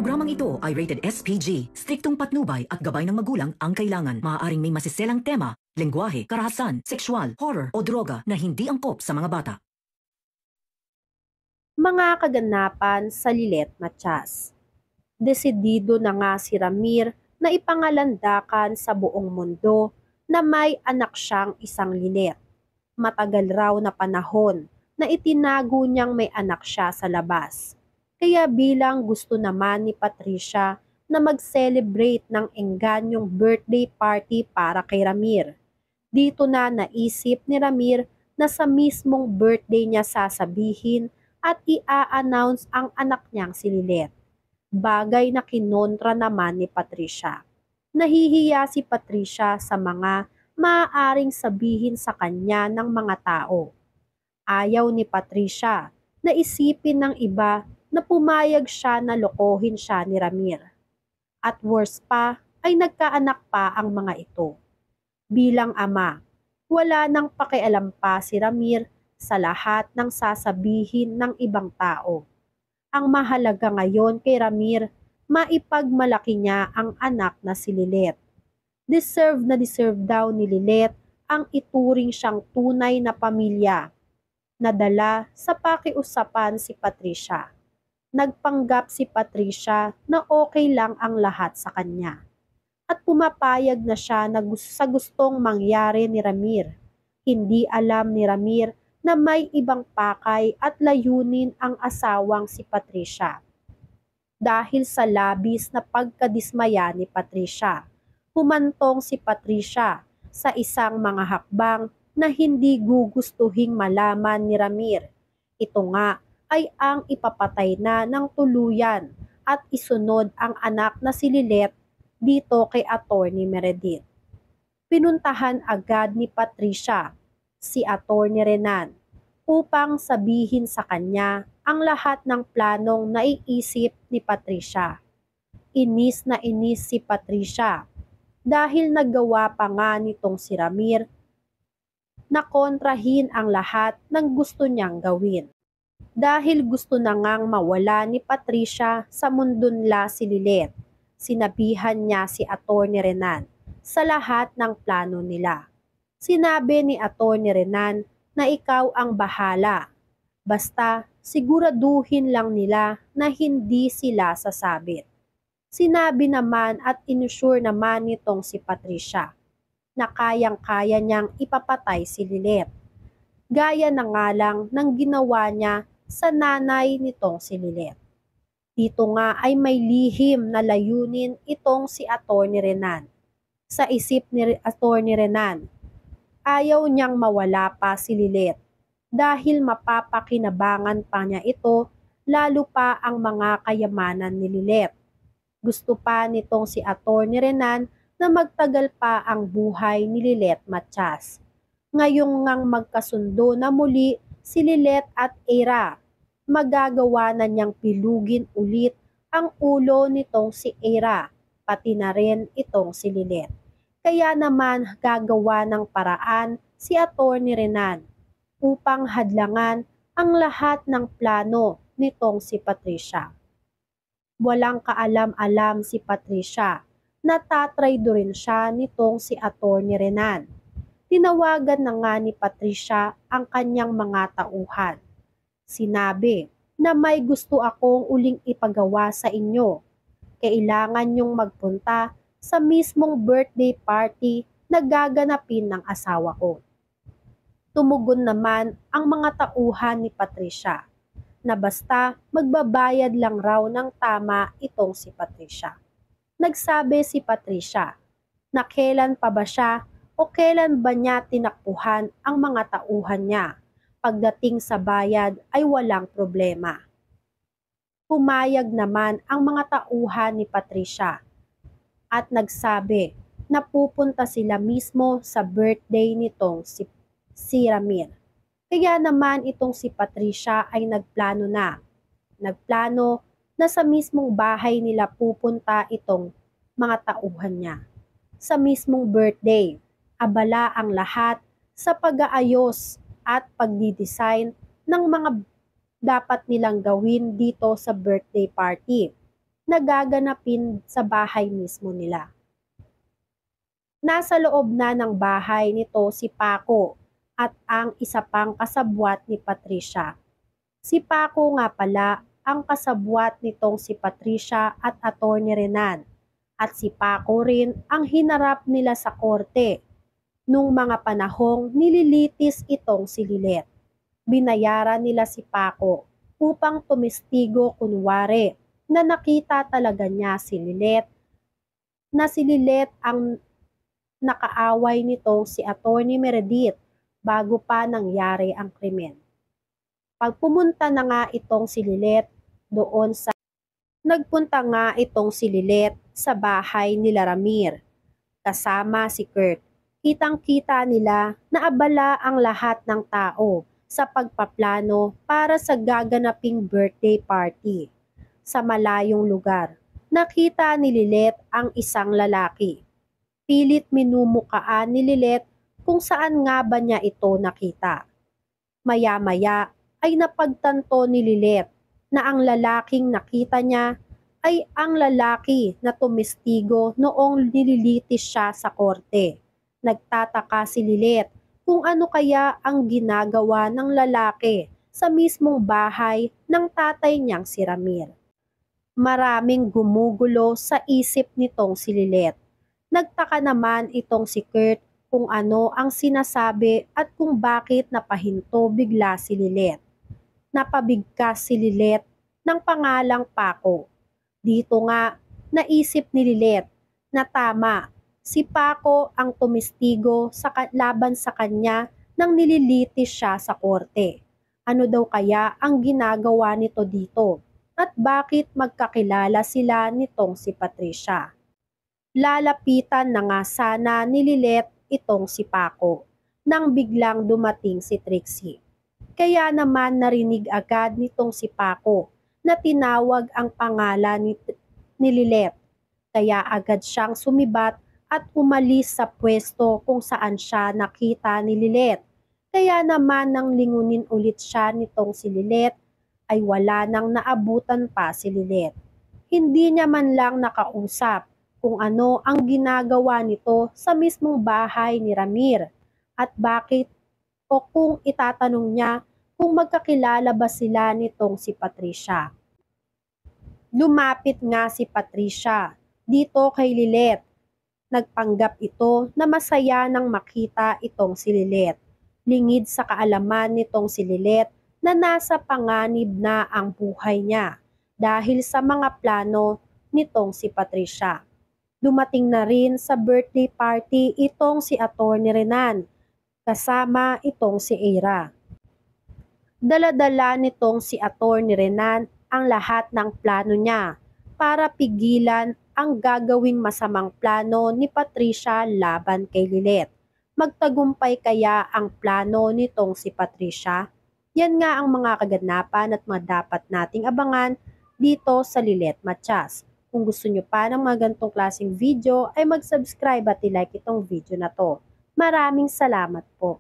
Programang ito ay rated SPG. Striktong patnubay at gabay ng magulang ang kailangan. Maaaring may masiselang tema, lengguwahe, karahasan, sexual, horror o droga na hindi angkop sa mga bata. Mga kaganapan sa Lilet Matias. Desidido na nga si Ramir na ipangalandakan sa buong mundo na may anak siyang isang Lilet. Matagal raw na panahon na itinago niyang may anak siya sa labas. Kaya bilang gusto naman ni Patricia na mag-celebrate ng engganyong birthday party para kay Ramir. Dito na naisip ni Ramir na sa mismong birthday niya sasabihin at i-announce ang anak niyang si Lilet. Bagay na kinontra naman ni Patricia. Nahihiya si Patricia sa mga maaaring sabihin sa kanya ng mga tao. Ayaw ni Patricia na isipin ng iba na pumayag siya na lokohin siya ni Ramir. At worse pa ay nagkaanak pa ang mga ito. Bilang ama, wala nang pakialam pa si Ramir sa lahat ng sasabihin ng ibang tao. Ang mahalaga ngayon kay Ramir, maipagmalaki niya ang anak na si Lilet. Deserve na deserve daw ni Lilet ang ituring siyang tunay na pamilya. Nadala sa pakiusapan si Patricia. Nagpanggap si Patricia na okay lang ang lahat sa kanya. At pumapayag na siya na sa gustong mangyari ni Ramir. Hindi alam ni Ramir na may ibang pakay at layunin ang asawang si Patricia. Dahil sa labis na pagkadismaya ni Patricia, humantong si Patricia sa isang mga hakbang na hindi gugustuhing malaman ni Ramir. Ito nga ay ang ipapatay na ng tuluyan at isunod ang anak na si Lilet dito kay Attorney Meredith. Pinuntahan agad ni Patricia si Attorney Renan upang sabihin sa kanya ang lahat ng planong naiisip ni Patricia. Inis na inis si Patricia dahil naggawa pa nga nitong si Ramir na kontrahin ang lahat ng gusto niyang gawin. Dahil gusto na ngang mawala ni Patricia sa mundo nila si Lilet, sinabihan niya si Attorney Renan sa lahat ng plano nila. Sinabi ni Attorney Renan na ikaw ang bahala. Basta siguraduhin lang nila na hindi sila sasabit. Sinabi naman at inusure naman nitong si Patricia na kayang-kaya niyang ipapatay si Lilet. Gaya na nga lang ng ginawa niya sa nanay nitong si Lilet. Dito nga ay may lihim na layunin itong si Attorney Renan. Sa isip ni Attorney Renan, ayaw niyang mawala pa si Lilet dahil mapapakinabangan pa niya ito lalo pa ang mga kayamanan ni Lilet. Gusto pa nitong si Attorney Renan na magtagal pa ang buhay ni Lilet Matias. Ngayong ngang magkasundo na muli si Lilet at Eira, magagawa na niyang pilugin ulit ang ulo nitong si Eira, pati na rin itong si Lilet. Kaya naman gagawa ng paraan si Attorney Renan upang hadlangan ang lahat ng plano nitong si Patricia. Walang kaalam-alam si Patricia na tatraydorin siya nitong si Attorney Renan. Tinawagan na nga ni Patricia ang kanyang mga tauhan. Sinabi na may gusto akong uling ipagawa sa inyo. Kailangan niyong magpunta sa mismong birthday party na gaganapin ng asawa ko. Tumugon naman ang mga tauhan ni Patricia na basta magbabayad lang raw ng tama itong si Patricia. Nagsabi si Patricia na kailan pa ba siya o kailan ba niya tinakbuhan ang mga tauhan niya. Pagdating sa bayad ay walang problema. Pumayag naman ang mga tauhan ni Patricia at nagsabi na pupunta sila mismo sa birthday nitong si Ramir. Kaya naman itong si Patricia ay nagplano na. Nagplano na sa mismong bahay nila pupunta itong mga tauhan niya. Sa mismong birthday, abala ang lahat sa pag-aayos at pagdidesign ng mga dapat nilang gawin dito sa birthday party. na gaganapin sa bahay mismo nila. Nasa loob na ng bahay nito si Paco at ang isa pang kasabwat ni Patricia. Si Paco nga pala ang kasabwat nitong si Patricia at Attorney Renan, at si Paco rin ang hinarap nila sa korte nung mga panahong nililitis itong si Lilet. Binayaran nila si Paco upang tumestigo kunwari na nakita talaga niya si Lilet, na si Lilet ang nakaaway nitong si Attorney Meredith bago pa nangyari ang krimen. Pag pumunta na nga itong si Lilet nagpunta nga itong si Lilet sa bahay nila Ramir kasama si Kurt. Kitang-kita nila na abala ang lahat ng tao sa pagpaplano para sa gaganaping birthday party. Sa malayong lugar, nakita ni Lilet ang isang lalaki. Pilit minumukaan ni Lilet kung saan nga ba niya ito nakita. Maya-maya ay napagtanto ni Lilet na ang lalaking nakita niya ay ang lalaki na tumestigo noong nililitis siya sa korte. Nagtataka si Lilet kung ano kaya ang ginagawa ng lalaki sa mismong bahay ng tatay niyang si Ramir. Maraming gumugulo sa isip nitong si Lilet. Nagtaka naman itong si Kurt kung ano ang sinasabi at kung bakit napahinto bigla si Lilet. Napabigkas si Lilet ng pangalang Paco. Dito nga, naisip ni Lilet na tama, si Paco ang tumestigo sa laban sa kanya nang nililitis siya sa korte. Ano daw kaya ang ginagawa nito dito? At bakit magkakilala sila nitong si Patricia? Lalapitan na nga sana ni Lilet itong si Paco nang biglang dumating si Trixie. Kaya naman narinig agad nitong si Paco na tinawag ang pangalan ni Lilet. Kaya agad siyang sumibat at umalis sa pwesto kung saan siya nakita ni Lilet. Kaya naman nang lingunin ulit siya nitong si Lilet ay wala nang naabutan pa si Lilet. Hindi niya man lang nakausap kung ano ang ginagawa nito sa mismong bahay ni Ramir at bakit o kung itatanong niya kung magkakilala ba sila nitong si Patricia. Lumapit nga si Patricia dito kay Lilet. Nagpanggap ito na masaya nang makita itong si Lilet. Lingid sa kaalaman nitong si Lilet na nasa panganib na ang buhay niya dahil sa mga plano nitong si Patricia. Dumating na rin sa birthday party itong si Attorney Renan kasama itong si Eira. Dala-dala nitong si Attorney Renan ang lahat ng plano niya para pigilan ang gagawing masamang plano ni Patricia laban kay Lilet. Magtagumpay kaya ang plano nitong si Patricia? Yan nga ang mga kaganapan at mga dapat nating abangan dito sa Lilet Matias. Kung gusto nyo pa ng mga ganitong klaseng video ay mag-subscribe at i-like itong video na to. Maraming salamat po.